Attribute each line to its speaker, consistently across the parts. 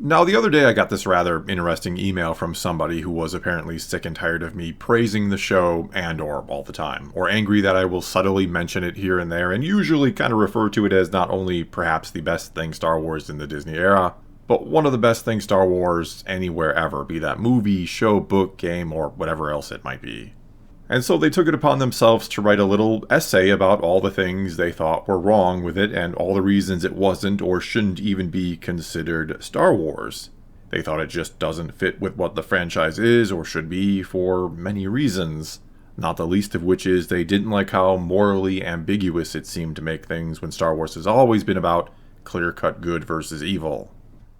Speaker 1: Now, the other day I got this rather interesting email from somebody who was apparently sick and tired of me praising the show and/or all the time, or angry that I will subtly mention it here and there and usually kind of refer to it as not only perhaps the best thing Star Wars in the Disney era, but one of the best things Star Wars anywhere ever, be that movie, show, book, game, or whatever else it might be. And so they took it upon themselves to write a little essay about all the things they thought were wrong with it and all the reasons it wasn't or shouldn't even be considered Star Wars. They thought it just doesn't fit with what the franchise is or should be for many reasons, not the least of which is they didn't like how morally ambiguous it seemed to make things when Star Wars has always been about clear-cut good versus evil.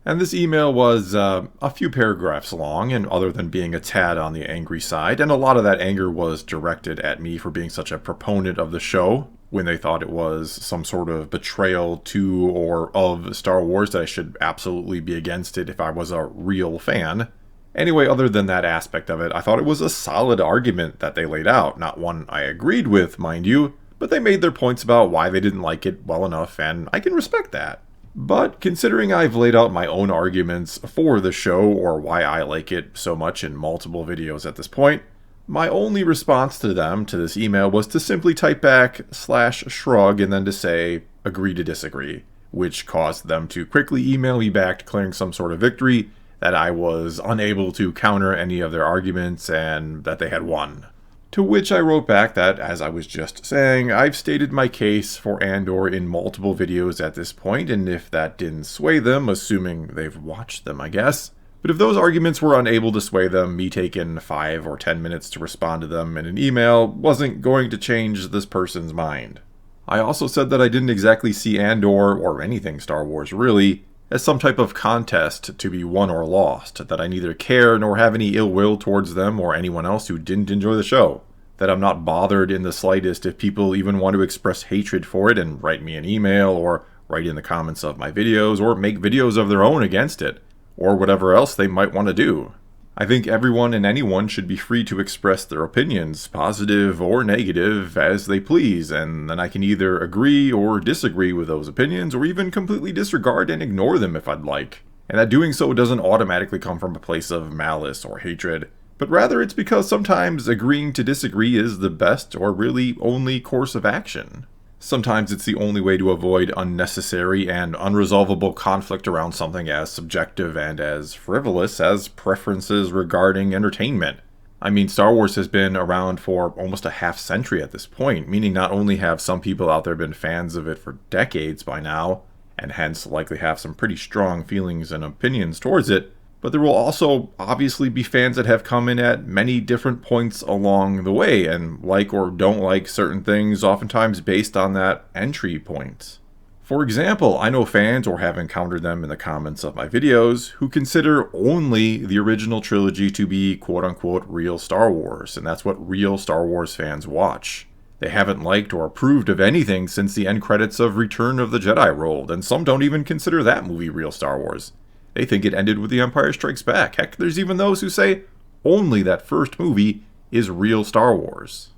Speaker 1: And this email was a few paragraphs long, and other than being a tad on the angry side, and a lot of that anger was directed at me for being such a proponent of the show, when they thought it was some sort of betrayal to or of Star Wars, that I should absolutely be against it if I was a real fan. Anyway, other than that aspect of it, I thought it was a solid argument that they laid out, not one I agreed with, mind you, but they made their points about why they didn't like it well enough, and I can respect that. But considering I've laid out my own arguments for the show or why I like it so much in multiple videos at this point, my only response to them to this email was to simply type back /shrug and then to say agree to disagree, which caused them to quickly email me back declaring some sort of victory, that I was unable to counter any of their arguments and that they had won. To which I wrote back that, as I was just saying, I've stated my case for Andor in multiple videos at this point, and if that didn't sway them, assuming they've watched them, I guess. But if those arguments were unable to sway them, me taking 5 or 10 minutes to respond to them in an email wasn't going to change this person's mind. I also said that I didn't exactly see Andor, or anything Star Wars really, as some type of contest to be won or lost, that I neither care nor have any ill will towards them or anyone else who didn't enjoy the show, that I'm not bothered in the slightest if people even want to express hatred for it and write me an email or write in the comments of my videos or make videos of their own against it, or whatever else they might want to do. I think everyone and anyone should be free to express their opinions, positive or negative, as they please, and then I can either agree or disagree with those opinions, or even completely disregard and ignore them if I'd like. And that doing so doesn't automatically come from a place of malice or hatred, but rather it's because sometimes agreeing to disagree is the best or really only course of action. Sometimes it's the only way to avoid unnecessary and unresolvable conflict around something as subjective and as frivolous as preferences regarding entertainment. I mean, Star Wars has been around for almost a half century at this point, meaning not only have some people out there been fans of it for decades by now, and hence likely have some pretty strong feelings and opinions towards it, but there will also obviously be fans that have come in at many different points along the way and like or don't like certain things, oftentimes based on that entry point. For example, I know fans, or have encountered them in the comments of my videos, who consider only the original trilogy to be quote-unquote real Star Wars, and that's what real Star Wars fans watch. They haven't liked or approved of anything since the end credits of Return of the Jedi rolled, and some don't even consider that movie real Star Wars. They think it ended with The Empire Strikes Back. Heck, there's even those who say only that first movie is real Star Wars.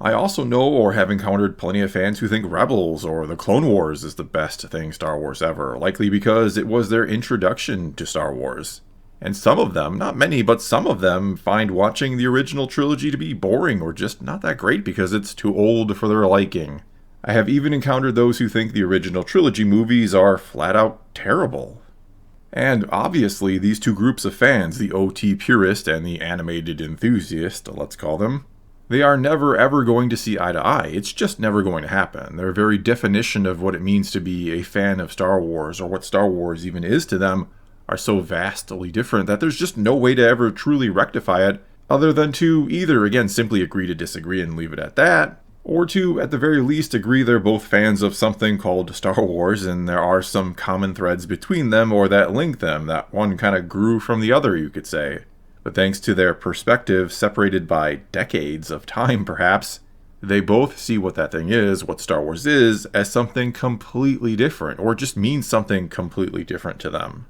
Speaker 1: I also know or have encountered plenty of fans who think Rebels or The Clone Wars is the best thing Star Wars ever, likely because it was their introduction to Star Wars. And some of them, not many, but some of them find watching the original trilogy to be boring or just not that great because it's too old for their liking. I have even encountered those who think the original trilogy movies are flat out terrible. And obviously, these two groups of fans, the OT purist and the animated enthusiast, let's call them, they are never ever going to see eye to eye. It's just never going to happen. Their very definition of what it means to be a fan of Star Wars, or what Star Wars even is to them, are so vastly different that there's just no way to ever truly rectify it, other than to either, again, simply agree to disagree and leave it at that, or to, at the very least, agree they're both fans of something called Star Wars, and there are some common threads between them or that link them, that one kind of grew from the other, you could say. But thanks to their perspective, separated by decades of time perhaps, they both see what that thing is, what Star Wars is, as something completely different, or just means something completely different to them.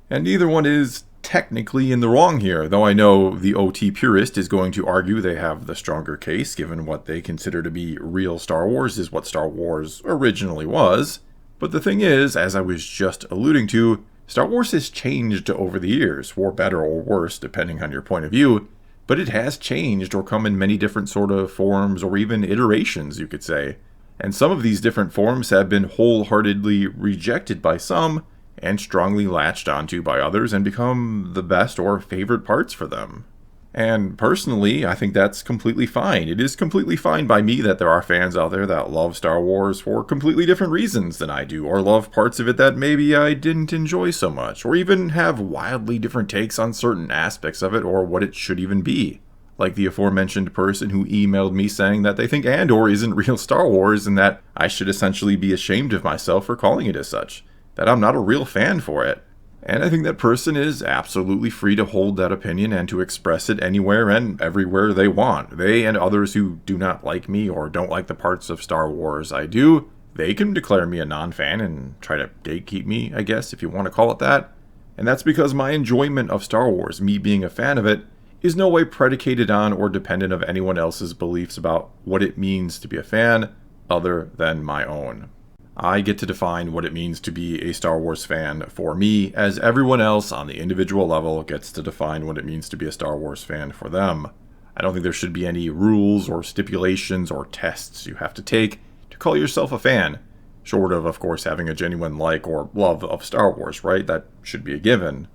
Speaker 1: And neither one is technically in the wrong here, though I know the OT purist is going to argue they have the stronger case, given what they consider to be real Star Wars is what Star Wars originally was. But the thing is, as I was just alluding to, Star Wars has changed over the years, for better or worse, depending on your point of view, but it has changed or come in many different sort of forms or even iterations, you could say. And some of these different forms have been wholeheartedly rejected by some and strongly latched onto by others and become the best or favorite parts for them. And personally, I think that's completely fine. It is completely fine by me that there are fans out there that love Star Wars for completely different reasons than I do, or love parts of it that maybe I didn't enjoy so much, or even have wildly different takes on certain aspects of it or what it should even be. Like the aforementioned person who emailed me saying that they think Andor isn't real Star Wars and that I should essentially be ashamed of myself for calling it as such, that I'm not a real fan for it. And I think that person is absolutely free to hold that opinion and to express it anywhere and everywhere they want. They and others who do not like me or don't like the parts of Star Wars I do, they can declare me a non-fan and try to gatekeep me, I guess, if you want to call it that. And that's because my enjoyment of Star Wars, me being a fan of it, is no way predicated on or dependent of anyone else's beliefs about what it means to be a fan other than my own. I get to define what it means to be a Star Wars fan for me, as everyone else on the individual level gets to define what it means to be a Star Wars fan for them. I don't think there should be any rules or stipulations or tests you have to take to call yourself a fan, short of course, having a genuine like or love of Star Wars, right? That should be a given.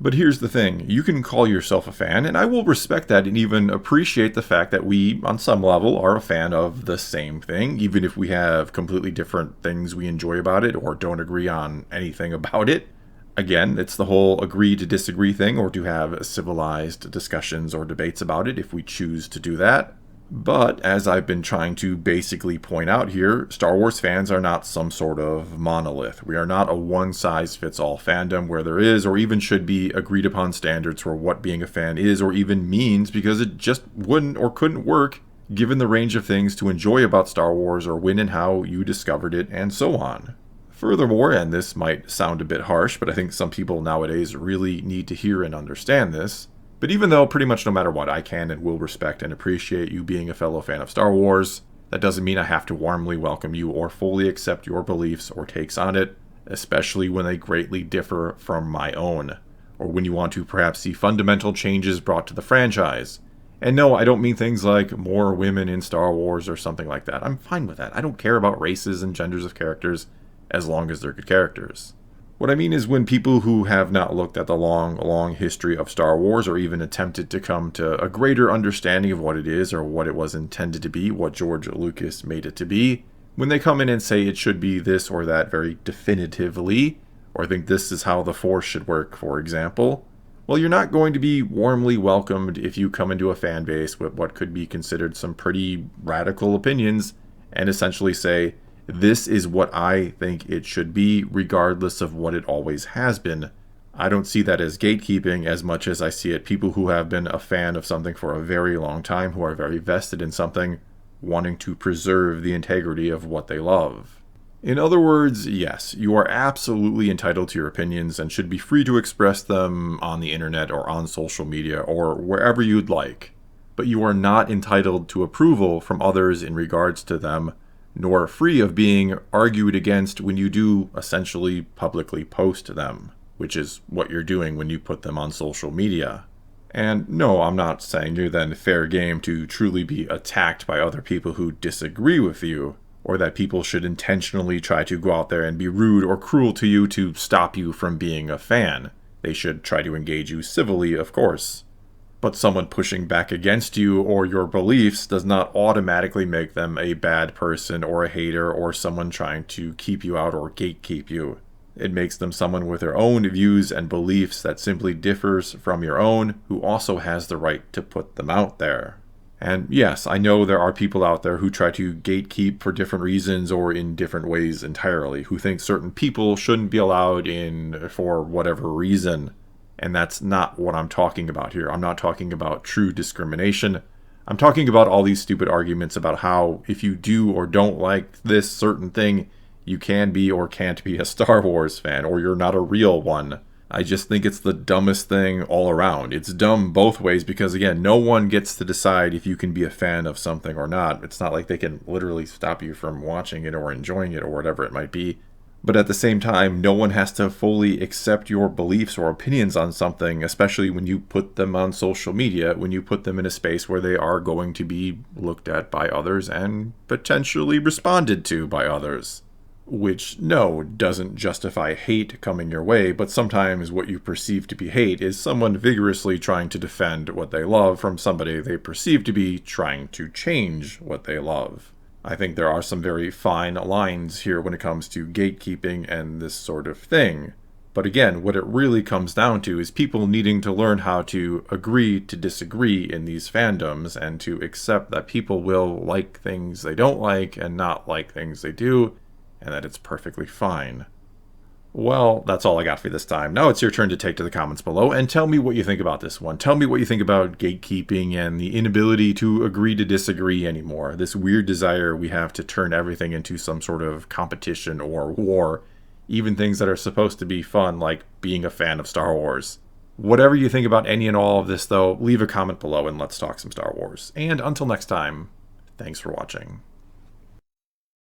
Speaker 1: But here's the thing, you can call yourself a fan, and I will respect that and even appreciate the fact that we, on some level, are a fan of the same thing, even if we have completely different things we enjoy about it or don't agree on anything about it. Again, it's the whole agree to disagree thing, or to have civilized discussions or debates about it if we choose to do that. But, as I've been trying to basically point out here, Star Wars fans are not some sort of monolith. We are not a one-size-fits-all fandom where there is, or even should be, agreed upon standards for what being a fan is or even means, because it just wouldn't or couldn't work given the range of things to enjoy about Star Wars or when and how you discovered it, and so on. Furthermore, and this might sound a bit harsh, but I think some people nowadays really need to hear and understand this, but even though pretty much no matter what I can and will respect and appreciate you being a fellow fan of Star Wars, that doesn't mean I have to warmly welcome you or fully accept your beliefs or takes on it, especially when they greatly differ from my own, or when you want to perhaps see fundamental changes brought to the franchise. And no, I don't mean things like more women in Star Wars or something like that. I'm fine with that. I don't care about races and genders of characters as long as they're good characters. What I mean is when people who have not looked at the long history of Star Wars or even attempted to come to a greater understanding of what it is or what it was intended to be, what George Lucas made it to be, when they come in and say it should be this or that very definitively, or think this is how the Force should work, for example, well, you're not going to be warmly welcomed if you come into a fan base with what could be considered some pretty radical opinions and essentially say, this is what I think it should be, regardless of what it always has been. I don't see that as gatekeeping as much as I see it people who have been a fan of something for a very long time, who are very vested in something, wanting to preserve the integrity of what they love. In other words, yes, you are absolutely entitled to your opinions and should be free to express them on the internet or on social media or wherever you'd like. But you are not entitled to approval from others in regards to them, nor free of being argued against when you do essentially publicly post them, which is what you're doing when you put them on social media. And no, I'm not saying you're then fair game to truly be attacked by other people who disagree with you, or that people should intentionally try to go out there and be rude or cruel to you to stop you from being a fan. They should try to engage you civilly, of course. But someone pushing back against you or your beliefs does not automatically make them a bad person or a hater or someone trying to keep you out or gatekeep you. It makes them someone with their own views and beliefs that simply differs from your own, who also has the right to put them out there. And yes, I know there are people out there who try to gatekeep for different reasons or in different ways entirely, who think certain people shouldn't be allowed in for whatever reason. And that's not what I'm talking about here. I'm not talking about true discrimination. I'm talking about all these stupid arguments about how if you do or don't like this certain thing, you can be or can't be a Star Wars fan, or you're not a real one. I just think it's the dumbest thing all around. It's dumb both ways because, again, no one gets to decide if you can be a fan of something or not. It's not like they can literally stop you from watching it or enjoying it or whatever it might be. But at the same time, no one has to fully accept your beliefs or opinions on something, especially when you put them on social media, when you put them in a space where they are going to be looked at by others and potentially responded to by others. Which, no, doesn't justify hate coming your way, but sometimes what you perceive to be hate is someone vigorously trying to defend what they love from somebody they perceive to be trying to change what they love. I think there are some very fine lines here when it comes to gatekeeping and this sort of thing. But again, what it really comes down to is people needing to learn how to agree to disagree in these fandoms and to accept that people will like things they don't like and not like things they do, and that it's perfectly fine. Well, that's all I got for you this time. Now it's your turn to take to the comments below and tell me what you think about this one. Tell me what you think about gatekeeping and the inability to agree to disagree anymore. This weird desire we have to turn everything into some sort of competition or war. Even things that are supposed to be fun, like being a fan of Star Wars. Whatever you think about any and all of this, though, leave a comment below and let's talk some Star Wars. And until next time, thanks for watching.